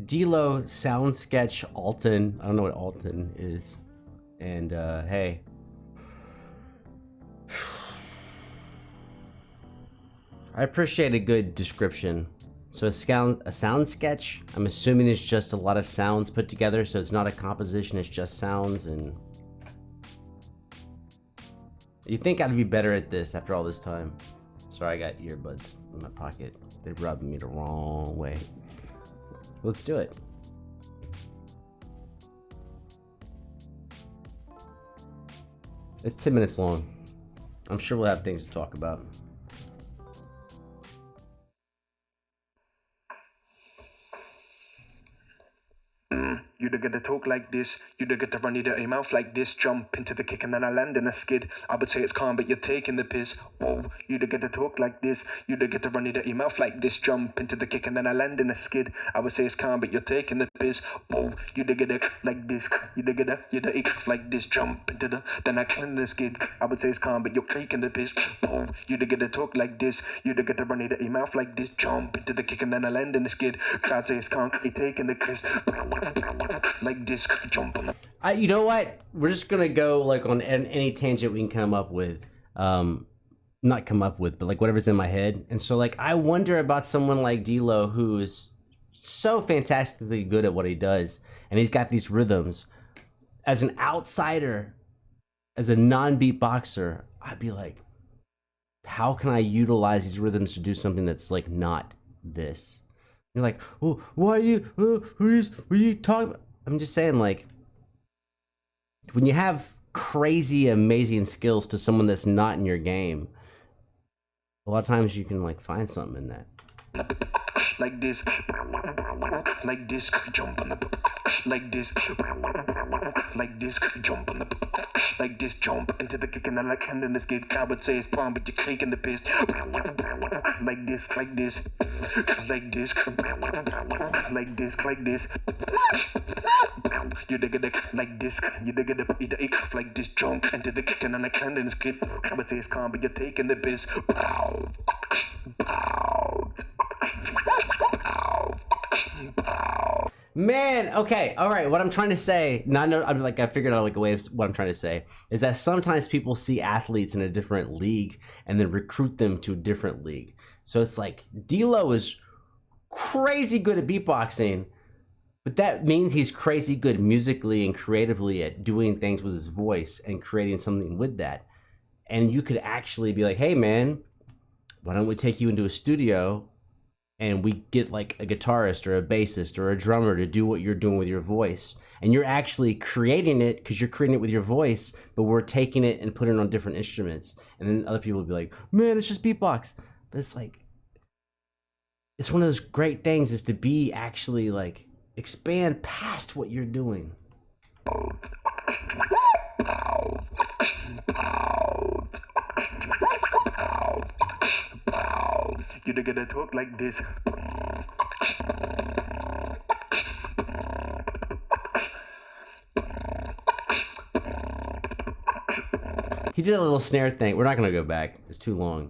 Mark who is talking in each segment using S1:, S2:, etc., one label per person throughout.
S1: dlow sound sketch Alton. I don't know what Alton is. And hey. I appreciate a good description. So a sound sketch, I'm assuming it's just a lot of sounds put together, so it's not a composition, it's just sounds. And you'd think I'd be better at this after all this time. Sorry, I got earbuds in my pocket. They rubbed me the wrong way. Let's do it. It's 10 minutes long. I'm sure we'll have things to talk about.
S2: You don't get to talk like this, you don't get to run your dirty mouth like this, jump into the kick and then I land in a skid. I would say it's calm, but you're taking the piss. Whoa, you don't get to talk like this, you don't get to run your dirty mouth like this, jump into the kick and then I land in a skid. I would say it's calm, but you're taking the piss. Whoa, you don't get to like this, you don't get to, you don't like this, jump into the, then I land in a skid. I would say it's calm, but you're taking the piss. Whoa, you don't get to talk like this, you don't get to run your dirty mouth like this, jump into the kick and then I land in a skid. I'd say it's calm, you're taking the piss. Like this, jump on the...
S1: You know what? We're just gonna go like on any tangent we can come up with. Not come up with, but like whatever's in my head. And so like I wonder about someone like dlow who is so fantastically good at what he does, and he's got these rhythms. As an outsider, as a non-beatboxer, I'd be like, how can I utilize these rhythms to do something that's like not this? You're like, oh, why are you, who are you talking about? I'm just saying, like, when you have crazy, amazing skills to someone that's not in your game, a lot of times you can, like, find something in that.
S2: Like this, jump on the, like this, jump on the, like this, jump into the kick and I like hand in the skid. I would say it's palm, but you're clicking the piss. Like this, like this, like this, like this, like this. You dig it like this, you dig it either like this, jump into the kick and then I hand in the skid. I would say it's calm, but you're taking the piss. Pow, pow.
S1: Man, okay, all right. What I'm trying to say, I figured out like a way of what I'm trying to say is that sometimes people see athletes in a different league and then recruit them to a different league. So it's like dlow is crazy good at beatboxing, but that means he's crazy good musically and creatively at doing things with his voice and creating something with that. And you could actually be like, hey man, why don't we take you into a studio and we get like a guitarist or a bassist or a drummer to do what you're doing with your voice. And you're actually creating it because you're creating it with your voice, but we're taking it and putting it on different instruments. And then other people will be like, man, it's just beatbox. But it's like, it's one of those great things is to be actually like, expand past what you're doing.
S2: You don't get to talk like this.
S1: He did a little snare thing. We're not gonna go back. It's too long.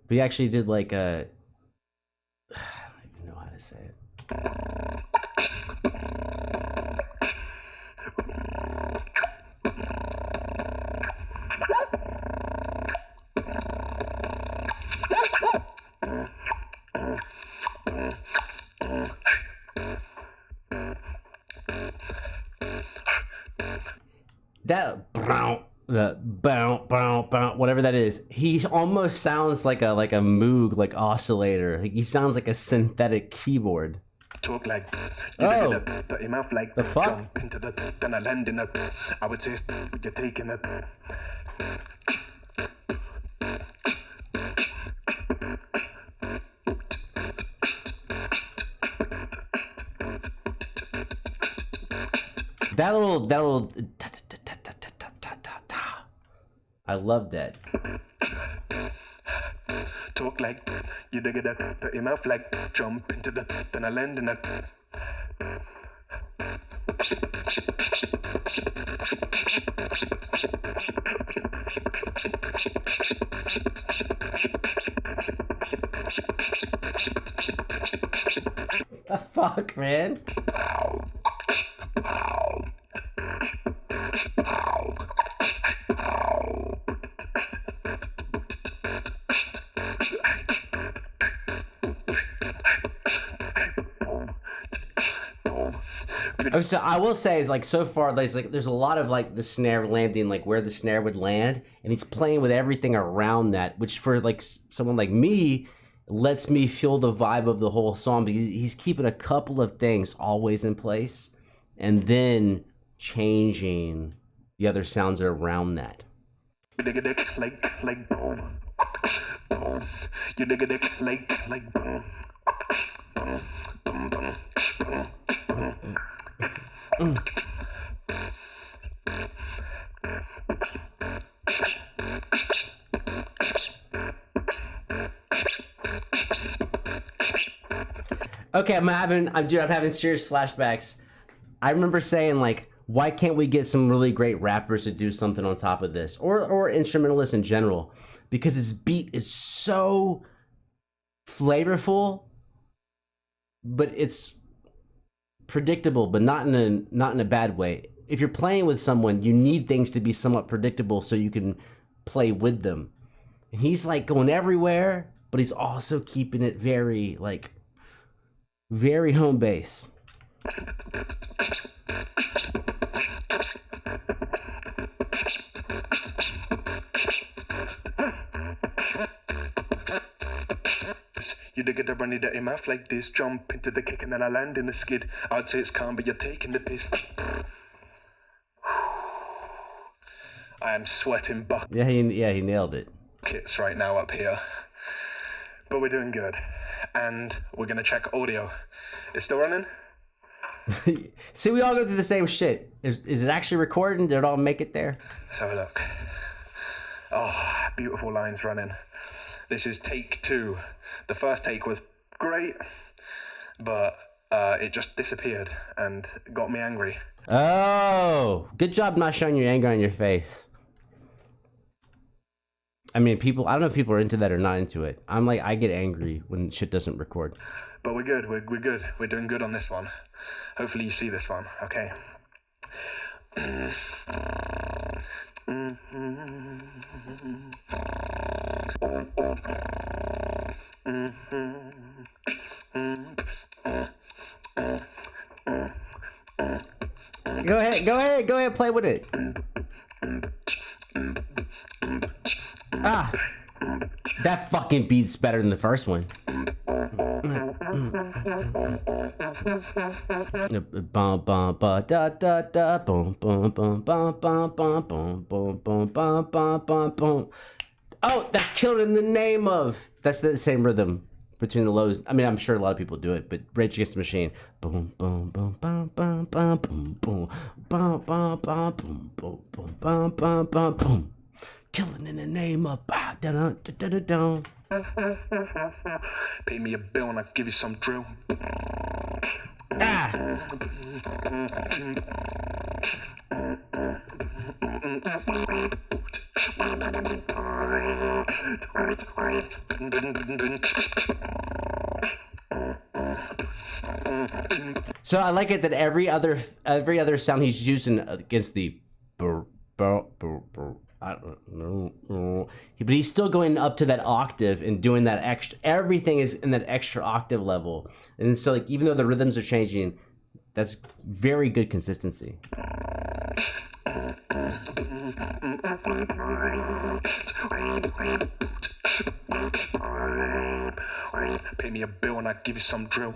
S1: But he actually did like a... I don't even know how to say it. That bow, whatever that is, he almost sounds like a Moog, like oscillator. Like he sounds like a synthetic keyboard.
S2: Talk like
S1: oh,
S2: the mouth like
S1: the fuck?
S2: Jump into the then I land in it. I would say you're taking it.
S1: That little I love that.
S2: Talk like you dig it the mouth like jump into the then I land in it.
S1: The fuck? fuck, man? Oh, so I will say, like, so far, there's a lot of like the snare landing, like where the snare would land, and he's playing with everything around that, which for like someone like me lets me feel the vibe of the whole song, because he's keeping a couple of things always in place, and then changing the other sounds around that.
S2: Like boom, boom. You dig it like boom, boom, boom, boom, boom.
S1: Okay, I'm having serious flashbacks. I remember saying, like, why can't we get some really great rappers to do something on top of this, or instrumentalists in general? Because his beat is so flavorful, but it's predictable, but not in a bad way. If you're playing with someone, you need things to be somewhat predictable so you can play with them. And he's like going everywhere, but he's also keeping it very home base.
S2: You dig it to run it in mouth like this, jump into the kick and then I land in the skid. I'd say it's calm, but you're taking the piss. I am sweating
S1: Yeah, he nailed it.
S2: buckets right now up here. But we're doing good. And we're gonna check audio. It's still running?
S1: See, we all go through the same shit. Is it actually recording? Did it all make it there?
S2: Let's have a look. Oh, beautiful lines running. This is take 2. The first take was great, but it just disappeared and got me angry.
S1: Oh, good job not showing your anger on your face. I mean, I don't know if people are into that or not into it. I'm like, I get angry when shit doesn't record.
S2: But we're good, we're good. We're doing good on this one. Hopefully you see this one, okay?
S1: Go ahead, play with it. Ah, that fucking beat's better than the first one. Bum bum ba da da da boom boom boom bum bum bum boom boom boom bum bum bum boom. Oh, that's Killed in the Name of. That's the same rhythm between the lows. I mean, I'm sure a lot of people do it, but Rage Against the Machine. Boom boom boom bum bum bum boom boom bum bum bum boom boom boom bum bum bum boom. Killing in the name of da da da da da da.
S2: Pay me a bill and I'll give you some drill.
S1: Ah. So I like it that every other sound he's using against the I don't know, but he's still going up to that octave and doing that extra. Everything is in that extra octave level, and so like even though the rhythms are changing, that's very good consistency.
S2: Pay me a bill and I'll give you some drill.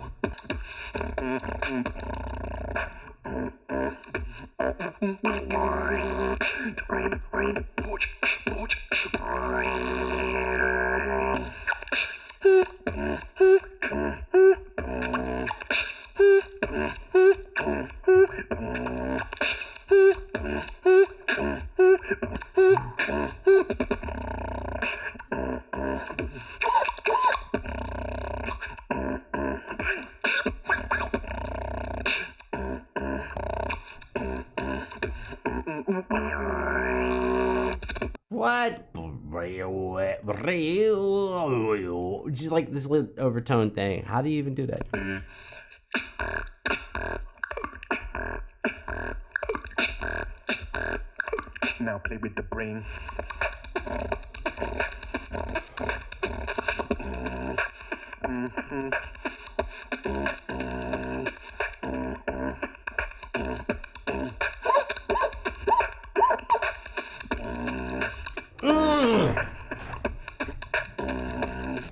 S1: What? Just like this little overtone thing. How do you even do that?
S2: Now play with the brain.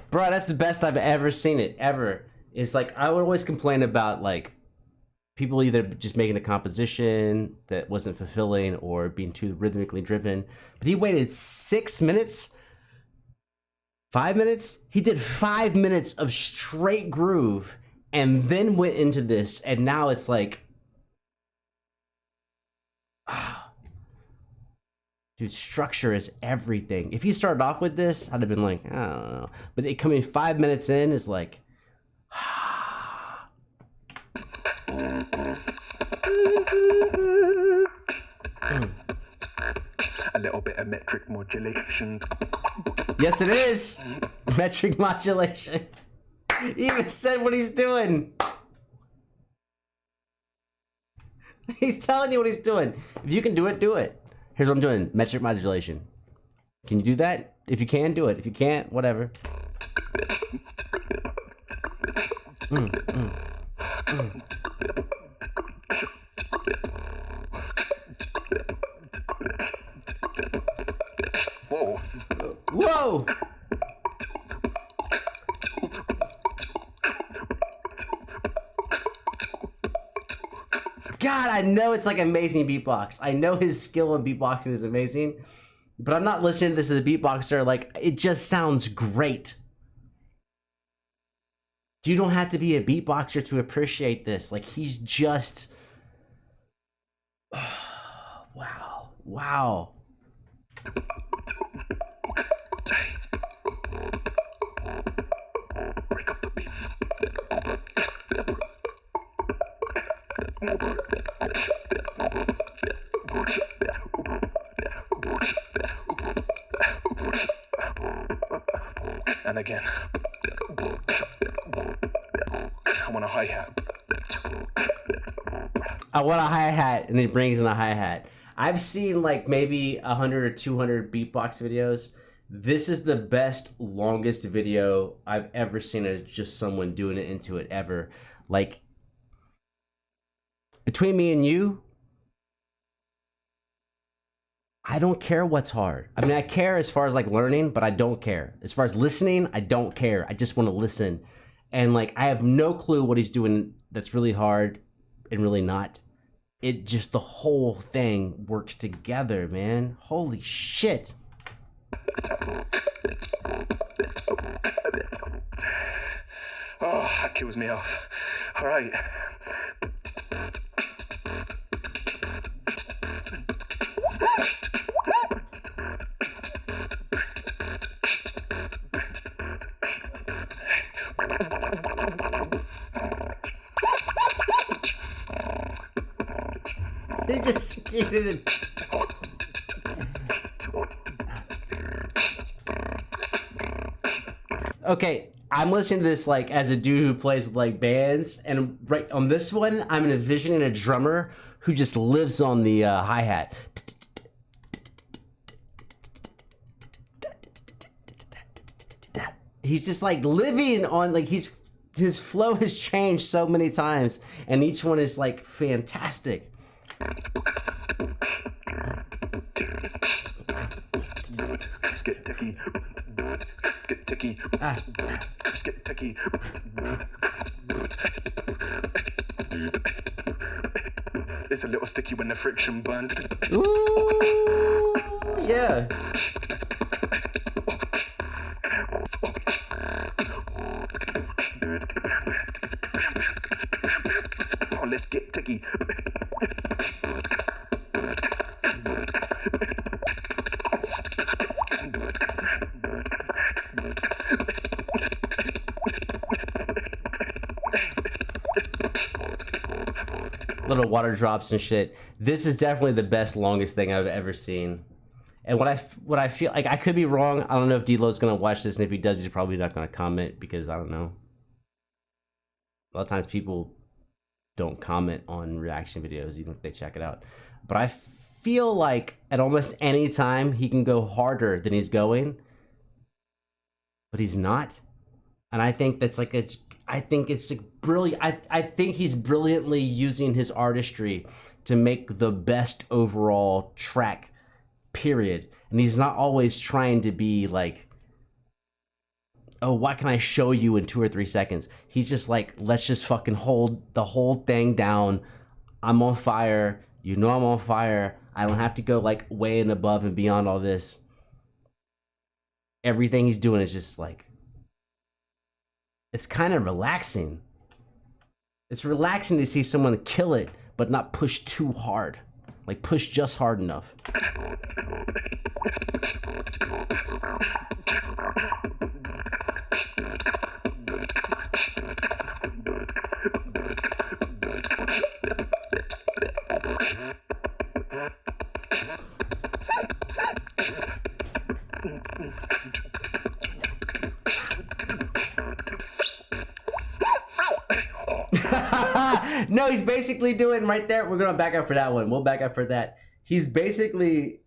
S1: Bro, that's the best I've ever seen it, ever. Is like, I would always complain about like people either just making a composition that wasn't fulfilling or being too rhythmically driven. But he waited 6 minutes, 5 minutes. He did 5 minutes of straight groove and then went into this. And now it's like, dude, structure is everything. If you started off with this, I'd have been like, I don't know. But it coming 5 minutes in is like,
S2: a little bit of metric modulation.
S1: Yes, it is. Metric modulation. He even said what he's doing. He's telling you what he's doing. If you can do it, do it. Here's what I'm doing. Metric modulation. Can you do that? If you can, do it. If you can't, whatever.
S2: Whoa.
S1: Whoa! God, I know it's like amazing beatbox. I know his skill in beatboxing is amazing, but I'm not listening to this as a beatboxer. Like, it just sounds great. You don't have to be a beatboxer to appreciate this. Like, he's just... wow. Wow.
S2: Break up the beat. And again. I want a hi-hat.
S1: I want a hi-hat, and then he brings in a hi-hat. I've seen like maybe 100 or 200 beatbox videos. This is the best, longest video I've ever seen as just someone doing it into it ever. Like, between me and you, I don't care what's hard. I mean, I care as far as like learning, but I don't care. As far as listening, I don't care. I just want to listen. And like, I have no clue what he's doing that's really hard and really not. It just, the whole thing works together, man. Holy shit.
S2: Oh, that kills me off. All right.
S1: They just skated it. Okay, I'm listening to this like as a dude who plays with like bands, and right on this one, I'm envisioning a drummer who just lives on the hi-hat. He's just like living on, like, his flow has changed so many times, and each one is like fantastic.
S2: Get ticky. Get ticky. Get ticky. It's a little sticky when the friction burns.
S1: Ooh, yeah.
S2: Oh, let's get ticky.
S1: Little water drops and shit. This is definitely the best, longest thing I've ever seen. And what I feel like, I could be wrong. I don't know if dlow's gonna watch this, and if he does, he's probably not gonna comment, because I don't know. A lot of times people don't comment on reaction videos, even if they check it out. But I feel like at almost any time he can go harder than he's going, but he's not. And I think that's like I think it's like brilliant. I think he's brilliantly using his artistry to make the best overall track, period. And he's not always trying to be like, oh, what can I show you in 2 or 3 seconds? He's just like, let's just fucking hold the whole thing down. I'm on fire. You know I'm on fire. I don't have to go like way and above and beyond all this. Everything he's doing is just like, it's kind of relaxing. It's relaxing to see someone kill it, but not push too hard. Like push just hard enough. No, he's basically doing right there. We're going to back up for that one. We'll back up for that. He's basically,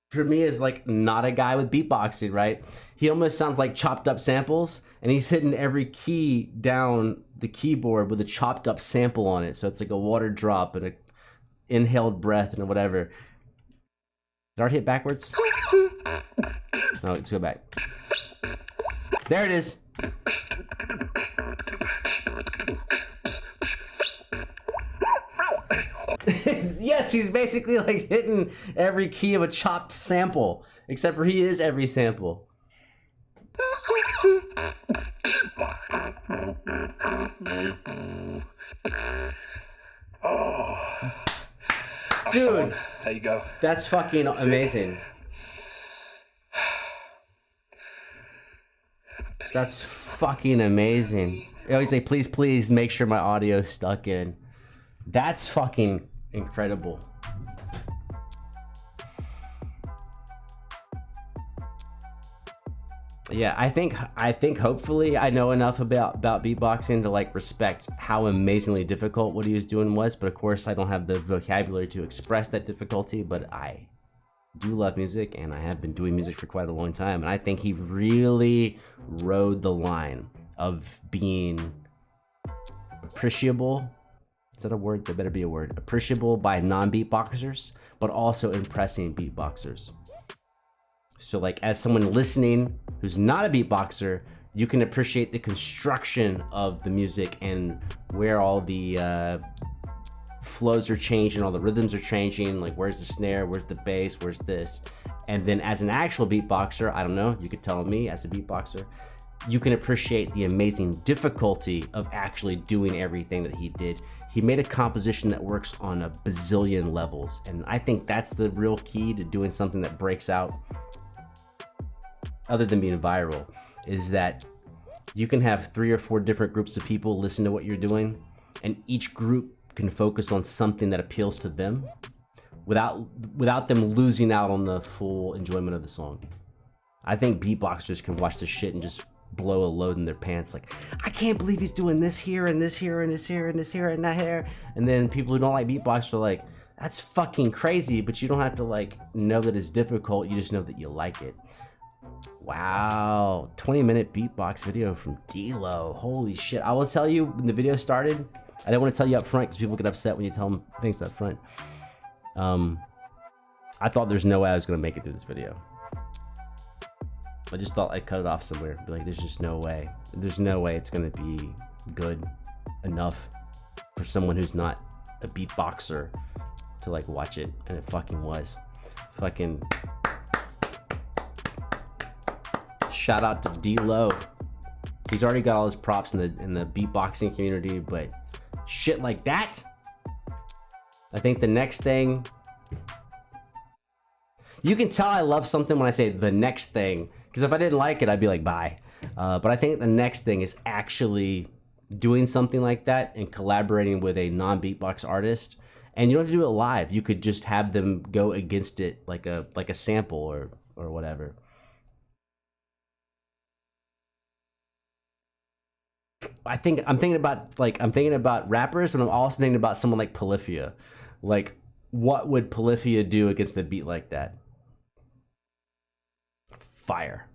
S1: for me, is like not a guy with beatboxing, right? He almost sounds like chopped up samples, and he's hitting every key down the keyboard with a chopped up sample on it. So it's like a water drop and a inhaled breath and whatever. Did I already hit backwards? No, let's go back. There it is. Yes, he's basically like hitting every key of a chopped sample, except for he is every sample.
S2: Oh,
S1: dude,
S2: there you go.
S1: That's fucking amazing. That's fucking amazing. I always say, please make sure my audio's stuck in. That's fucking incredible. Yeah, I think hopefully I know enough about beatboxing to like respect how amazingly difficult what he was doing was, but of course I don't have the vocabulary to express that difficulty, but I do love music and I have been doing music for quite a long time, and I think he really rode the line of being appreciable. Is that a word? There better be a word. Appreciable by non-beatboxers, but also impressing beatboxers. So like as someone listening who's not a beatboxer, you can appreciate the construction of the music and where all the flows are changing, all the rhythms are changing, like where's the snare, where's the bass, where's this. And then as an actual beatboxer, I don't know, you could tell me as a beatboxer, you can appreciate the amazing difficulty of actually doing everything that he did. He made a composition that works on a bazillion levels, and I think that's the real key to doing something that breaks out, other than being viral, is that you can have 3 or 4 different groups of people listen to what you're doing, and each group can focus on something that appeals to them without them losing out on the full enjoyment of the song. I think beatboxers can watch this shit and just blow a load in their pants like, I can't believe he's doing this here and this here and this here and this here and that here. And then people who don't like beatbox are like, that's fucking crazy, but you don't have to like know that it's difficult, you just know that you like it. Wow, 20-minute beatbox video from dlow. Holy shit. I will tell you, when the video started, I didn't want to tell you up front because people get upset when you tell them things up front. I thought there's no way I was going to make it through this video. I just thought I'd cut it off somewhere. Be like, there's just no way. There's no way it's going to be good enough for someone who's not a beatboxer to like watch it. And it fucking was. Fucking shout out to dlow. He's already got all his props in the beatboxing community, but shit like that, I think the next thing, you can tell I love something when I say the next thing, because if I didn't like it, I'd be like, bye. But I think the next thing is actually doing something like that and collaborating with a non-beatbox artist. And you don't have to do it live. You could just have them go against it like a sample or whatever. I'm thinking about rappers, but I'm also thinking about someone like Polyphia. Like what would Polyphia do against a beat like that? Fire.